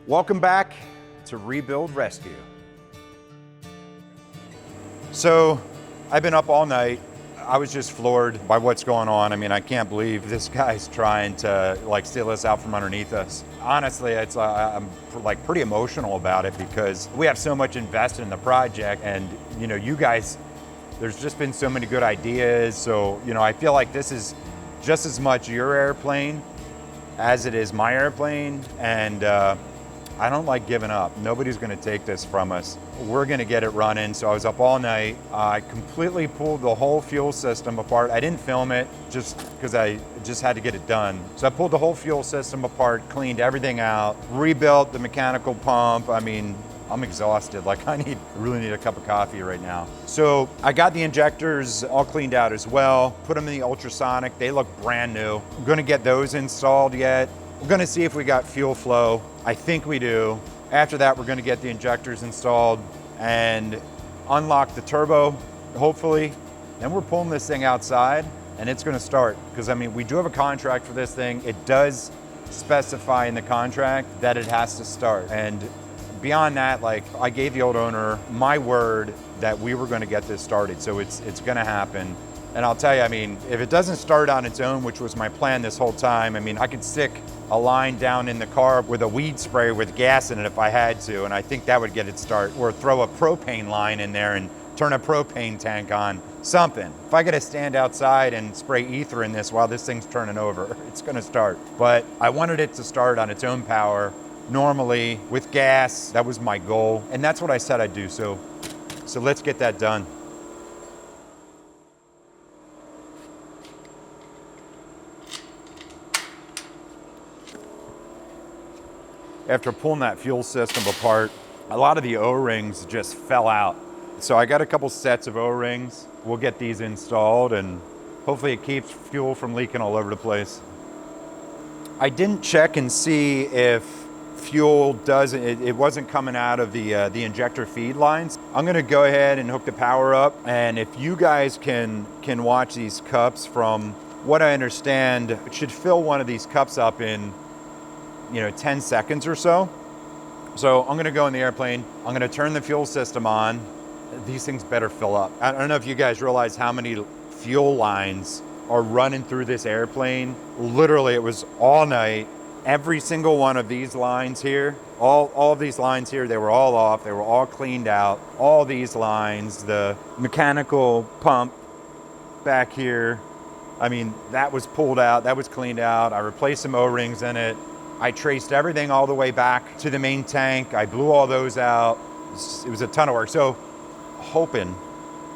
Welcome back to Rebuild Rescue. So I've been up all night. I was just floored by what's going on. I mean, I can't believe this guy's trying to steal us out from underneath us. Honestly, I'm pretty emotional about it because we have so much invested in the project, and you guys, there's just been so many good ideas. So I feel like this is just as much your airplane as it is my airplane, and I don't like giving up. Nobody's gonna take this from us. We're gonna get it running. So I was up all night. I completely pulled the whole fuel system apart. I didn't film it just because I just had to get it done. So I pulled the whole fuel system apart, cleaned everything out, rebuilt the mechanical pump. I mean, I'm exhausted. I really need a cup of coffee right now. So I got the injectors all cleaned out as well, put them in the ultrasonic. They look brand new. I'm gonna get those installed yet. We're gonna see if we got fuel flow. I think we do. After that, we're gonna get the injectors installed and unlock the turbo, hopefully. Then we're pulling this thing outside and it's gonna start. Because I mean, we do have a contract for this thing. It does specify in the contract that it has to start. And beyond that, I gave the old owner my word that we were gonna get this started. So it's gonna happen. And I'll tell you, I mean, if it doesn't start on its own, which was my plan this whole time, I mean, I could stick a line down in the car with a weed sprayer with gas in it if I had to, and I think that would get it started. Or throw a propane line in there and turn a propane tank on, something. If I gotta stand outside and spray ether in this while this thing's turning over, it's gonna start. But I wanted it to start on its own power, normally with gas. That was my goal, and that's what I said I'd do. So let's get that done. After pulling that fuel system apart, a lot of the O-rings just fell out. So I got a couple sets of O-rings. We'll get these installed and hopefully it keeps fuel from leaking all over the place. I didn't check and see if fuel it wasn't coming out of the injector feed lines. I'm gonna go ahead and hook the power up, and if you guys can watch these cups, from what I understand, it should fill one of these cups up in 10 seconds or so. So I'm gonna go in the airplane, I'm gonna turn the fuel system on. These things better fill up. I don't know if you guys realize how many fuel lines are running through this airplane. Literally, it was all night. Every single one of these lines here, all of these lines here, they were all off, they were all cleaned out. All these lines, the mechanical pump back here, I mean, that was pulled out, that was cleaned out. I replaced some O-rings in it. I traced everything all the way back to the main tank. I blew all those out. It was a ton of work. So hoping,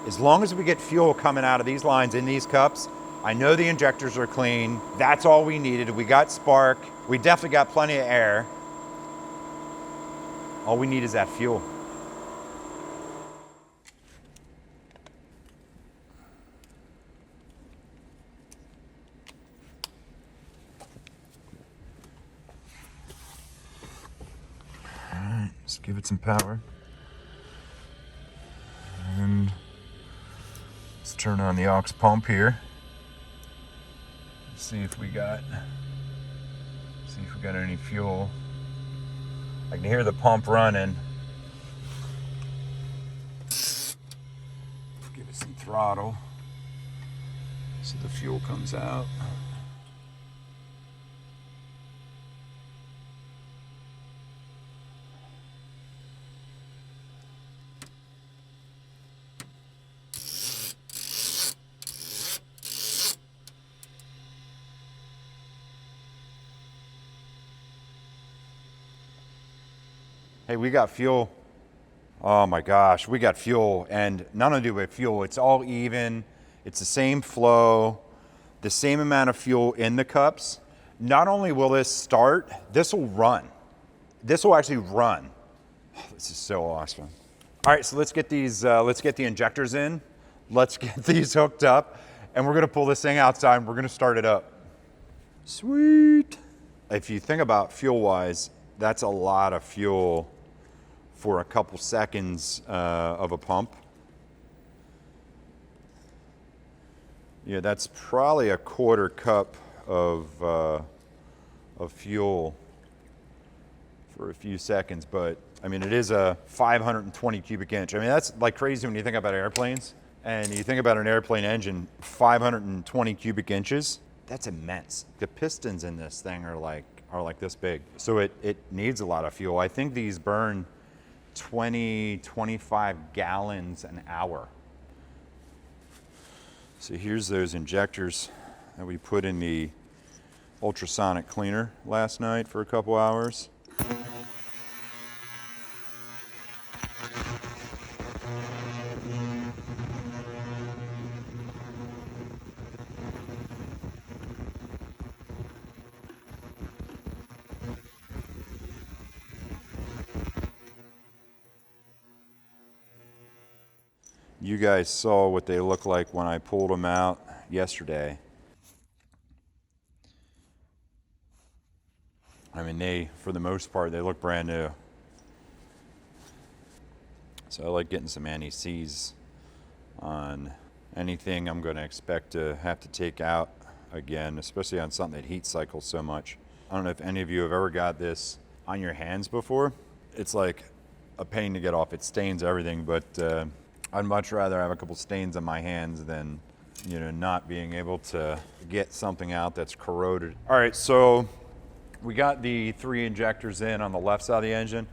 as long as we get fuel coming out of these lines in these cups, I know the injectors are clean. That's all we needed. We got spark. We definitely got plenty of air. All we need is that fuel. Let's give it some power. And let's turn on the aux pump here. See if we got any fuel. I can hear the pump running. Give it some throttle so the fuel comes out. Hey, we got fuel. Oh my gosh, we got fuel. And not only do we have fuel, it's all even. It's the same flow, the same amount of fuel in the cups. Not only will this start, this will run. This will actually run. Oh, this is so awesome. All right, so let's get the injectors in. Let's get these hooked up, and we're gonna pull this thing outside and we're gonna start it up. Sweet. If you think about fuel-wise, that's a lot of fuel for a couple seconds of a pump. Yeah, that's probably a quarter cup of fuel for a few seconds, but I mean, it is a 520 cubic inch. I mean, that's like crazy when you think about airplanes and you think about an airplane engine, 520 cubic inches. That's immense. The pistons in this thing are like this big. So it needs a lot of fuel. I think these burn 25 gallons an hour. So here's those injectors that we put in the ultrasonic cleaner last night for a couple hours. You guys saw what they look like when I pulled them out yesterday. I mean, for the most part, they look brand new. So I like getting some anti-seize on anything I'm going to expect to have to take out again, especially on something that heat cycles so much. I don't know if any of you have ever got this on your hands before. It's like a pain to get off. It stains everything, but I'd much rather have a couple stains on my hands than, not being able to get something out that's corroded. All right, so we got the 3 injectors in on the left side of the engine.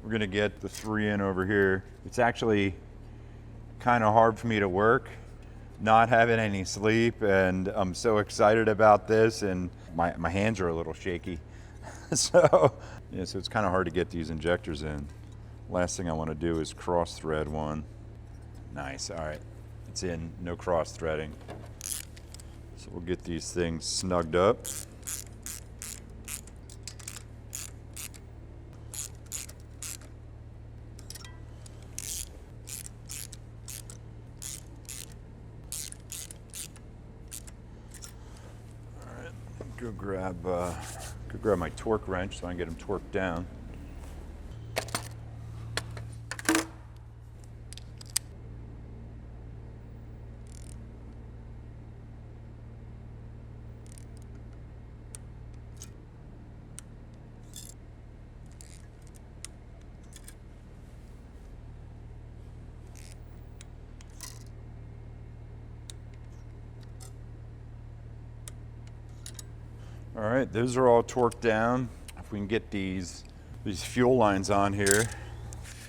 We're gonna get the 3 in over here. It's actually kind of hard for me to work, not having any sleep, and I'm so excited about this, and my hands are a little shaky. So it's kind of hard to get these injectors in. Last thing I want to do is cross thread one. Nice, all right, it's in, no cross threading. So we'll get these things snugged up. All right, go grab my torque wrench so I can get them torqued down. All right, those are all torqued down. If we can get these fuel lines on here.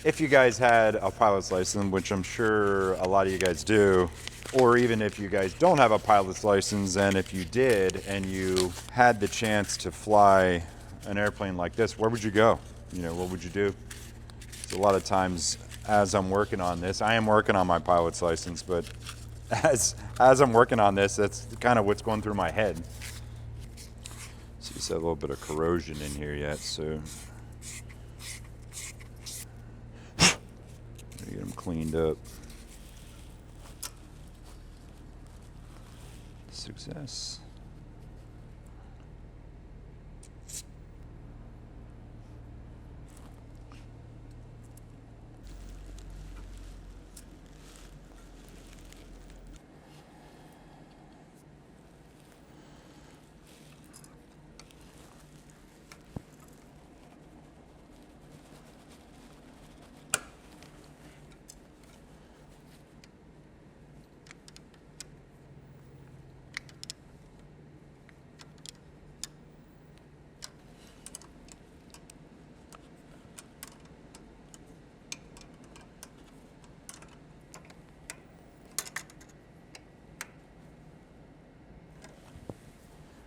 If you guys had a pilot's license, which I'm sure a lot of you guys do, or even if you guys don't have a pilot's license, and if you did and you had the chance to fly an airplane like this, where would you go? What would you do? So a lot of times as I'm working on this, I am working on my pilot's license, but as I'm working on this, that's kind of what's going through my head. So you see a little bit of corrosion in here yet, so get them cleaned up. Success.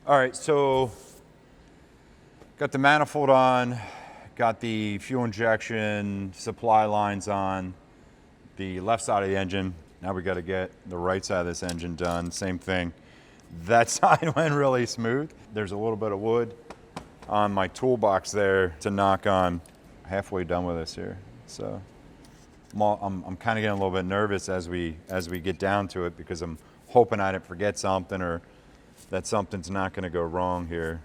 All right, so got the manifold on, got the fuel injection supply lines on the left side of the engine. Now we got to get the right side of this engine done. Same thing. That side went really smooth. There's a little bit of wood on my toolbox there to knock on. Halfway done with this here. So I'm kind of getting a little bit nervous as we get down to it, because I'm hoping I didn't forget something, or that something's not going to go wrong here.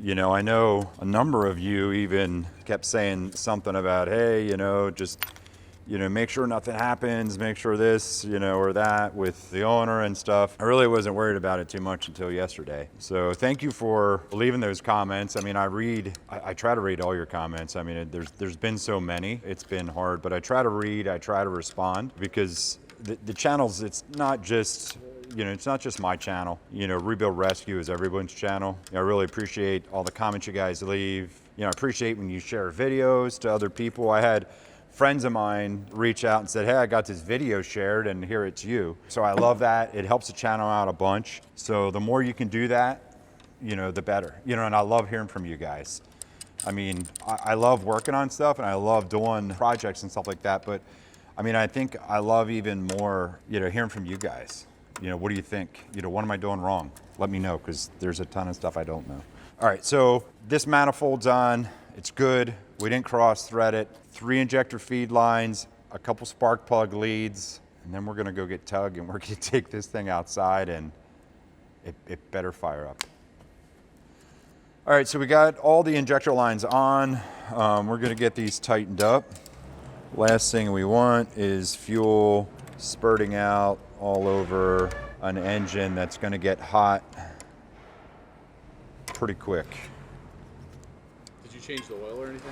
You know, I know a number of you even kept saying something about, hey, you know, just, you know, make sure nothing happens, make sure this, you know, or that with the owner and stuff. I really wasn't worried about it too much until yesterday. So thank you for leaving those comments. I mean, I try to read all your comments. I mean, there's been so many, it's been hard, but I try to read, I try to respond, because the channels, it's not just, you know, it's not just my channel. You know, Rebuild Rescue is everyone's channel. I really appreciate all the comments you guys leave. You know, I appreciate when you share videos to other people. I had friends of mine reach out and said, hey, I got this video shared and here it's you. So I love that. It helps the channel out a bunch. So the more you can do that, you know, the better. You know, and I love hearing from you guys. I mean, I love working on stuff and I love doing projects and stuff like that. But I mean, I think I love even more, you know, hearing from you guys. You know, what do you think? You know, what am I doing wrong? Let me know, because there's a ton of stuff I don't know. All right, so this manifold's on. It's good. We didn't cross thread it. 3 injector feed lines, a couple spark plug leads, and then we're gonna go get Tug and we're gonna take this thing outside and it better fire up. All right, so we got all the injector lines on. We're gonna get these tightened up. Last thing we want is fuel spurting out all over an engine that's gonna get hot pretty quick. Did you change the oil or anything?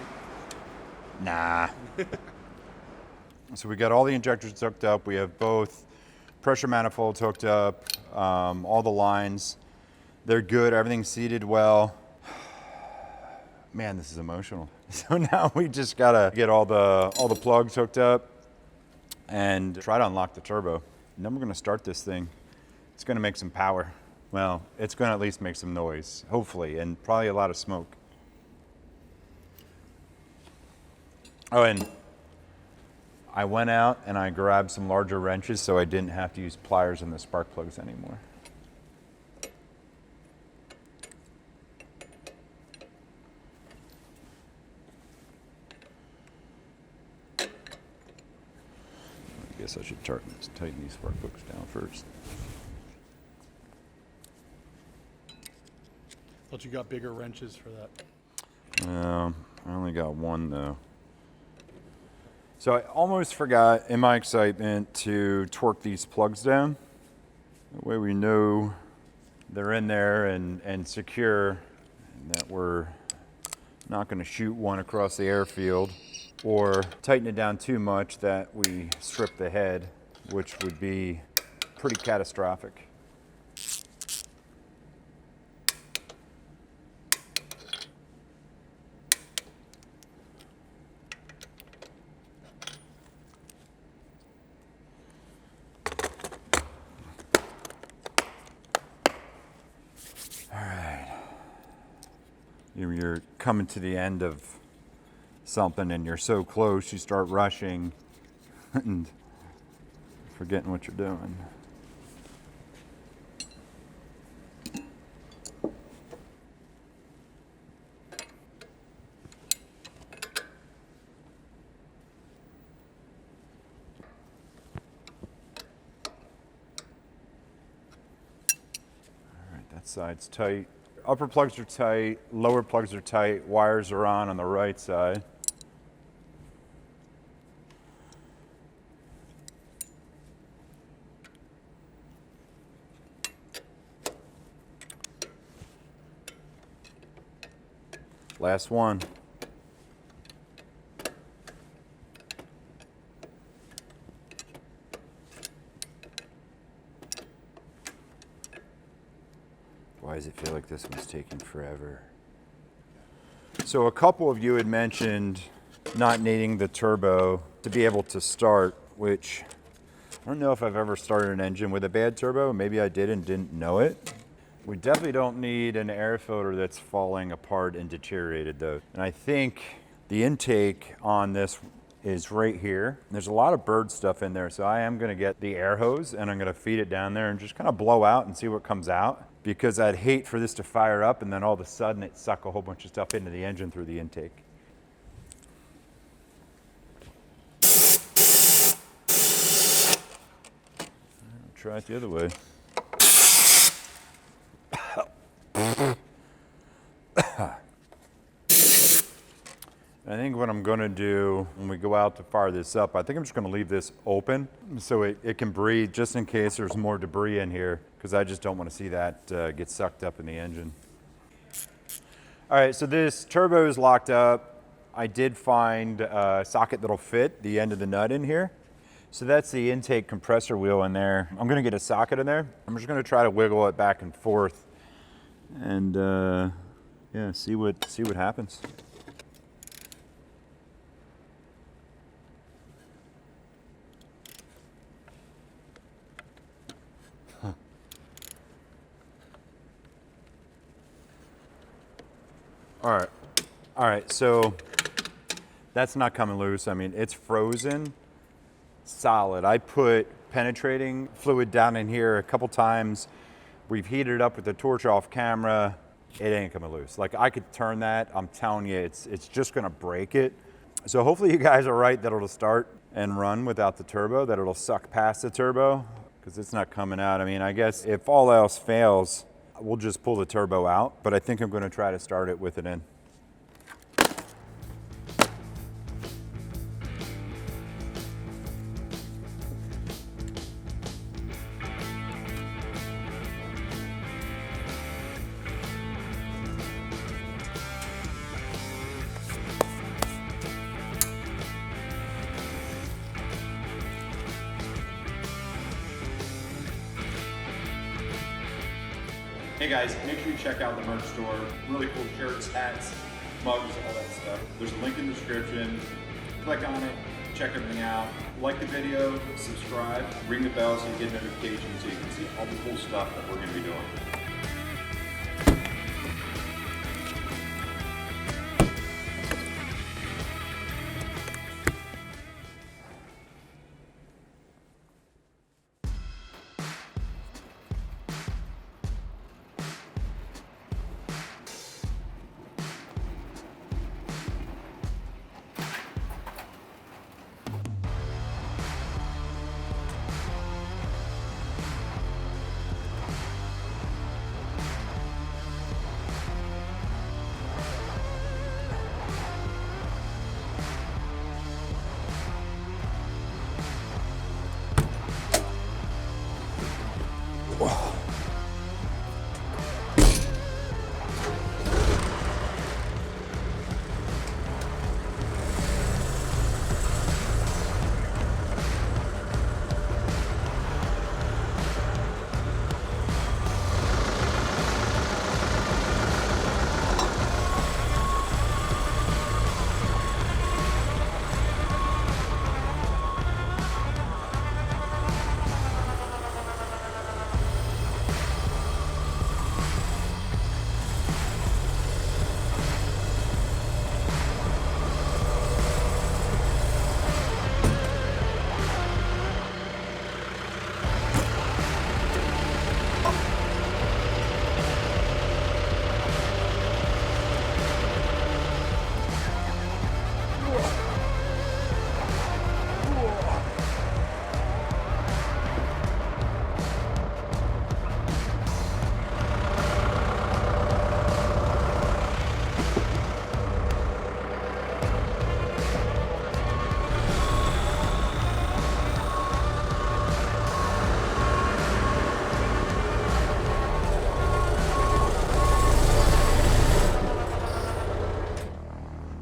Nah. So we got all the injectors hooked up. We have both pressure manifolds hooked up, all the lines. They're good, everything's seated well. Man, this is emotional. So now we just gotta get all the plugs hooked up and try to unlock the turbo. And then we're gonna start this thing. It's gonna make some power. Well, it's gonna at least make some noise, hopefully, and probably a lot of smoke. Oh, and I went out and I grabbed some larger wrenches so I didn't have to use pliers in the spark plugs anymore. I guess I should tighten these spark plugs down first. Thought you got bigger wrenches for that. I only got one though. So I almost forgot in my excitement to torque these plugs down. That way we know they're in there and secure, and that we're not going to shoot one across the airfield or tighten it down too much that we strip the head, which would be pretty catastrophic. You're coming to the end of something and you're so close, you start rushing and forgetting what you're doing. All right, that side's tight. Upper plugs are tight, lower plugs are tight, wires are on the right side. Last one. Why does it feel like this one's taking forever? So a couple of you had mentioned not needing the turbo to be able to start, which I don't know if I've ever started an engine with a bad turbo. Maybe I did and didn't know it. We definitely don't need an air filter that's falling apart and deteriorated though. And I think the intake on this is right here. There's a lot of bird stuff in there, so I am gonna get the air hose and I'm gonna feed it down there and just kind of blow out and see what comes out, because I'd hate for this to fire up and then all of a sudden it suck a whole bunch of stuff into the engine through the intake. I'll try it the other way. I think what I'm gonna do when we go out to fire this up, I think I'm just gonna leave this open so it can breathe just in case there's more debris in here, because I just don't wanna see that get sucked up in the engine. All right, so this turbo is locked up. I did find a socket that'll fit the end of the nut in here. So that's the intake compressor wheel in there. I'm gonna get a socket in there. I'm just gonna try to wiggle it back and forth and yeah, see what happens. All right, so that's not coming loose. I mean, it's frozen solid. I put penetrating fluid down in here a couple times. We've heated it up with the torch off camera. It ain't coming loose. Like, I could turn that, I'm telling you, it's just gonna break it. So hopefully you guys are right that it'll start and run without the turbo, that it'll suck past the turbo, because it's not coming out. I mean, I guess if all else fails, we'll just pull the turbo out, but I think I'm gonna try to start it with it in. Hey guys, make sure you check out the merch store. Really cool shirts, hats, mugs, all that stuff. There's a link in the description. Click on it, check everything out. Like the video, subscribe, ring the bell so you get notifications so you can see all the cool stuff that we're gonna be doing.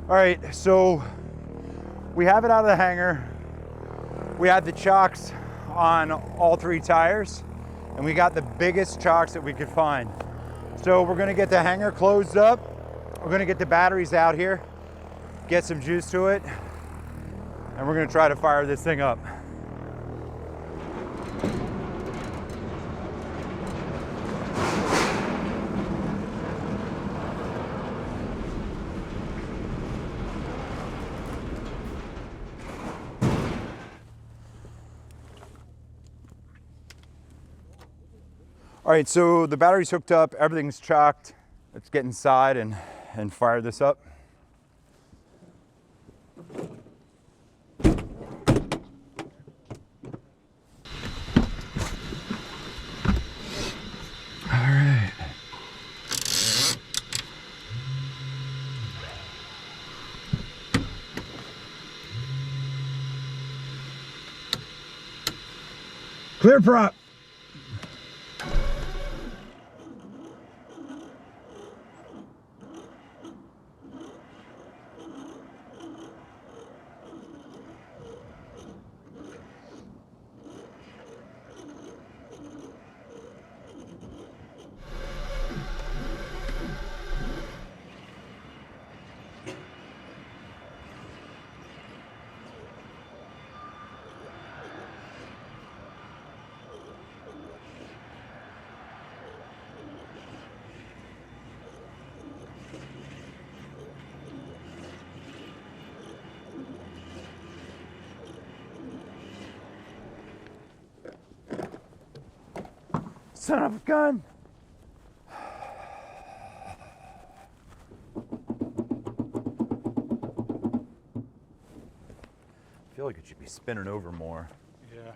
All right, so we have it out of the hangar. We had the chocks on all 3 tires, and we got the biggest chocks that we could find. So we're gonna get the hangar closed up. We're gonna get the batteries out here, get some juice to it, and we're gonna try to fire this thing up. All right, so the battery's hooked up, everything's chocked. Let's get inside and fire this up. All right. Clear prop. Son of a gun. I feel like it should be spinning over more. Yeah.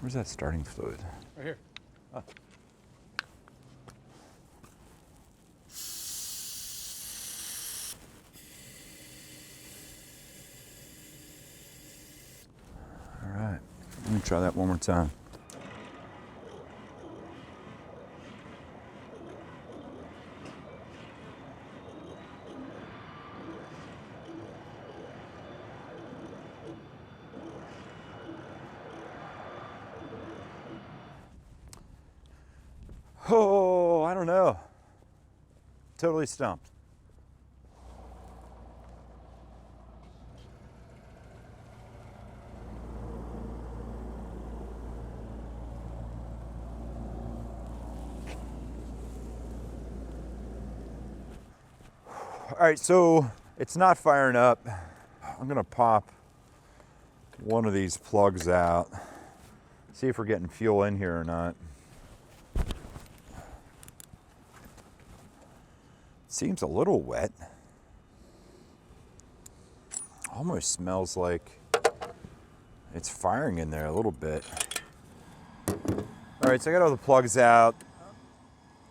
Where's that starting fluid? Right here. Oh. All right, let me try that one more time. Oh, I don't know. Totally stumped. All right, so it's not firing up. I'm gonna pop one of these plugs out, see if we're getting fuel in here or not. Seems a little wet. Almost smells like it's firing in there a little bit. All right, so I got all the plugs out.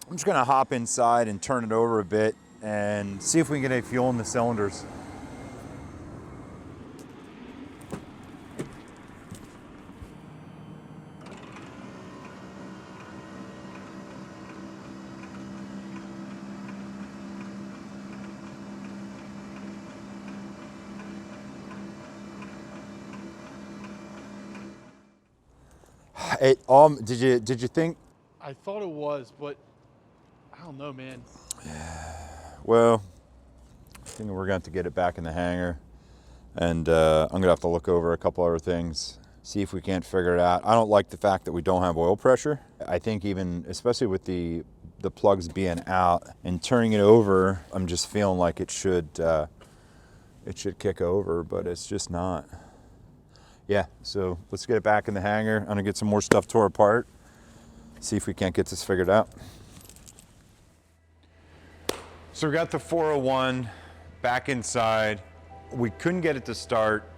I'm just gonna hop inside and turn it over a bit and see if we can get any fuel in the cylinders. Did you think? I thought it was, but I don't know, man. Well, I think we're going to have to get it back in the hangar, and I'm going to have to look over a couple other things, see if we can't figure it out. I don't like the fact that we don't have oil pressure. I think even, especially with the plugs being out and turning it over, I'm just feeling like it should kick over, but it's just not. Yeah, so let's get it back in the hangar. I'm going to get some more stuff tore apart, see if we can't get this figured out. So we got the 401 back inside. We couldn't get it to start.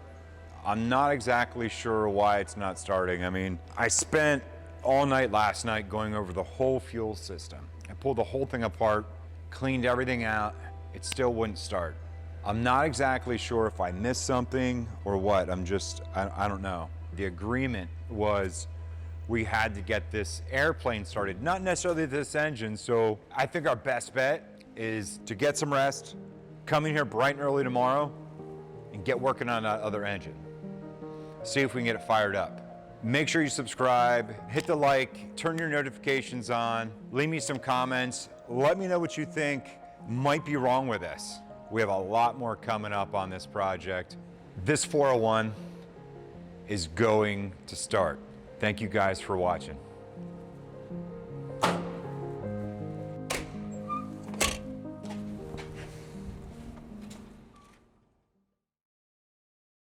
I'm not exactly sure why it's not starting. I mean, I spent all night last night going over the whole fuel system. I pulled the whole thing apart, cleaned everything out. It still wouldn't start. I'm not exactly sure if I missed something or what. I don't know. The agreement was we had to get this airplane started, not necessarily this engine. So I think our best bet is to get some rest, come in here bright and early tomorrow, and get working on that other engine. See if we can get it fired up. Make sure you subscribe, hit the like, turn your notifications on, leave me some comments. Let me know what you think might be wrong with this. We have a lot more coming up on this project. This 401 is going to start. Thank you guys for watching.